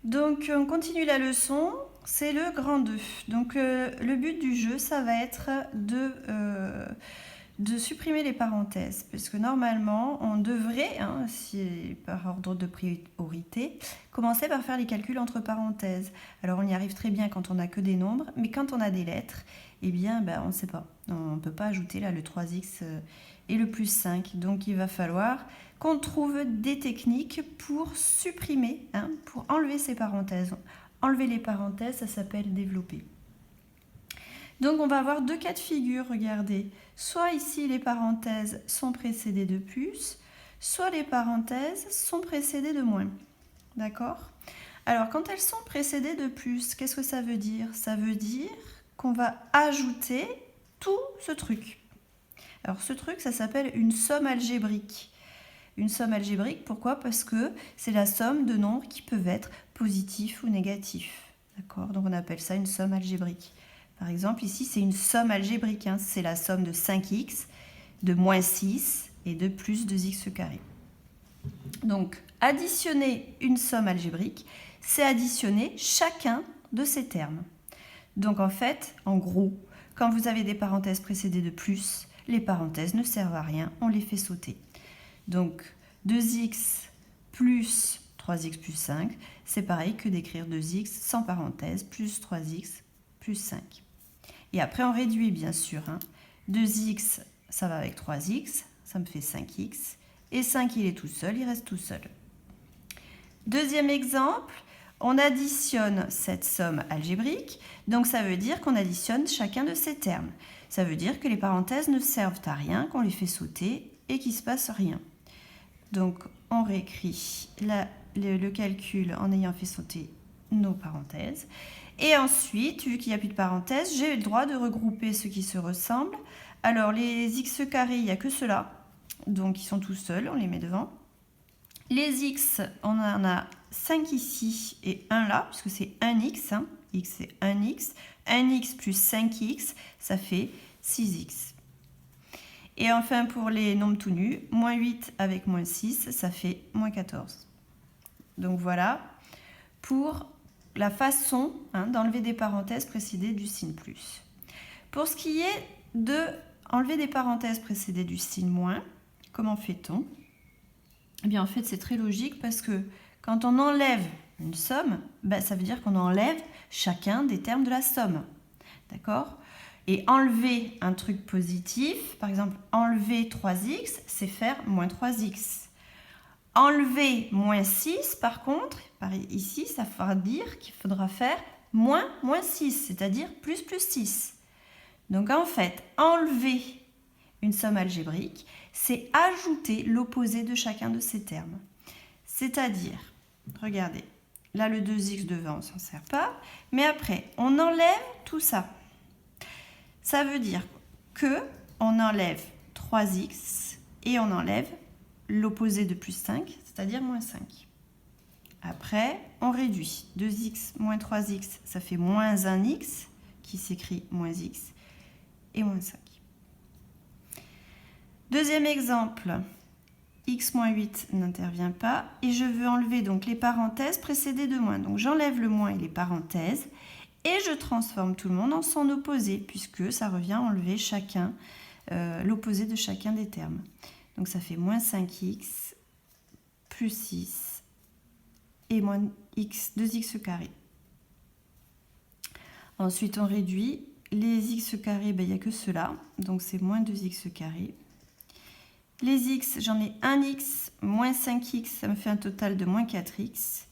Donc on continue la leçon, c'est le grand 2. Donc le but du jeu, ça va être de supprimer les parenthèses. Parce que normalement, on devrait, si par ordre de priorité, commencer par faire les calculs entre parenthèses. Alors on y arrive très bien quand on n'a que des nombres, mais quand on a des lettres, eh bien on ne sait pas. On ne peut pas ajouter là le 3x et le plus 5. Donc il va falloir qu'on trouve des techniques pour supprimer, pour enlever ces parenthèses. Enlever les parenthèses, ça s'appelle développer. Donc on va avoir deux cas de figure, regardez. Soit ici les parenthèses sont précédées de plus, soit les parenthèses sont précédées de moins. D'accord ? Alors quand elles sont précédées de plus, qu'est-ce que ça veut dire ? Ça veut dire qu'on va ajouter tout ce truc. Alors ce truc, ça s'appelle une somme algébrique. Une somme algébrique, pourquoi ? Parce que c'est la somme de nombres qui peuvent être positifs ou négatifs. D'accord ? Donc on appelle ça une somme algébrique. Par exemple, ici, c'est une somme algébrique. C'est la somme de 5x, de moins 6 et de plus 2x carré. Donc, additionner une somme algébrique, c'est additionner chacun de ces termes. Donc, en fait, en gros, quand vous avez des parenthèses précédées de plus, les parenthèses ne servent à rien, on les fait sauter. Donc, 2x plus 3x plus 5, c'est pareil que d'écrire 2x sans parenthèse plus 3x plus 5. Et après, on réduit, bien sûr. 2x, ça va avec 3x, ça me fait 5x. Et 5, il est tout seul, il reste tout seul. Deuxième exemple, on additionne cette somme algébrique. Donc, ça veut dire qu'on additionne chacun de ces termes. Ça veut dire que les parenthèses ne servent à rien, qu'on les fait sauter et qu'il ne se passe rien. Donc, on réécrit le calcul en ayant fait sauter nos parenthèses. Et ensuite, vu qu'il n'y a plus de parenthèses, j'ai le droit de regrouper ceux qui se ressemblent. Alors, les x carrés, il n'y a que ceux-là. Donc, ils sont tout seuls, on les met devant. Les x, on en a 5 ici et 1 là, puisque c'est 1x. X, c'est 1x. 1x plus 5x, ça fait 6x. Et enfin, pour les nombres tout nus, moins 8 avec moins 6, ça fait moins 14. Donc, voilà pour la façon d'enlever des parenthèses précédées du signe plus. Pour ce qui est d'enlever des parenthèses précédées du signe moins, comment fait-on ? Eh bien, en fait, c'est très logique parce que quand on enlève une somme, ça veut dire qu'on enlève chacun des termes de la somme. D'accord ? Et enlever un truc positif, par exemple, enlever 3x, c'est faire moins 3x. Enlever moins 6, par contre, ici, ça fera dire qu'il faudra faire moins 6, c'est-à-dire plus 6. Donc en fait, enlever une somme algébrique, c'est ajouter l'opposé de chacun de ces termes. C'est-à-dire, regardez, là le 2x devant, on ne s'en sert pas, mais après, on enlève tout ça. Ça veut dire qu'on enlève 3x et on enlève l'opposé de plus 5, c'est-à-dire moins 5. Après, on réduit. 2x moins 3x, ça fait moins 1x, qui s'écrit moins x, et moins 5. Deuxième exemple, x moins 8 n'intervient pas, et je veux enlever donc les parenthèses précédées de moins. Donc j'enlève le moins et les parenthèses, et je transforme tout le monde en son opposé, puisque ça revient à enlever l'opposé de chacun des termes. Donc ça fait moins 5x plus 6 et moins 2x carré. Ensuite, on réduit. Les x carrés, il n'y a que ceux-là, donc c'est moins 2x carré. Les x, j'en ai 1x, moins 5x, ça me fait un total de moins 4x.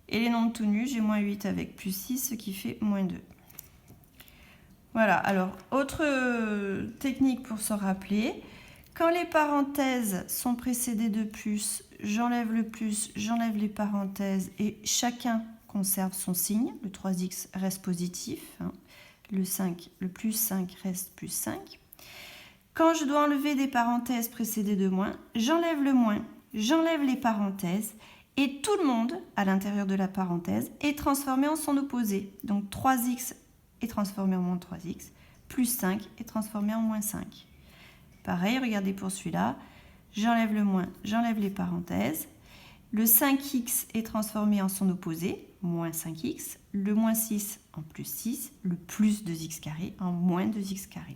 Et les nombres tout nus, j'ai moins 8 avec plus 6, ce qui fait moins 2. Voilà, alors, autre technique pour se rappeler. Quand les parenthèses sont précédées de plus, j'enlève le plus, j'enlève les parenthèses et chacun conserve son signe. Le 3x reste positif, le plus 5 reste plus 5. Quand je dois enlever des parenthèses précédées de moins, j'enlève le moins, j'enlève les parenthèses et tout le monde, à l'intérieur de la parenthèse, est transformé en son opposé. Donc 3x est transformé en moins 3x, plus 5 est transformé en moins 5. Pareil, regardez pour celui-là, j'enlève le moins, j'enlève les parenthèses Le 5x est transformé en son opposé, moins 5x. Le moins 6 en plus 6. Le plus 2x carré en moins 2x carré.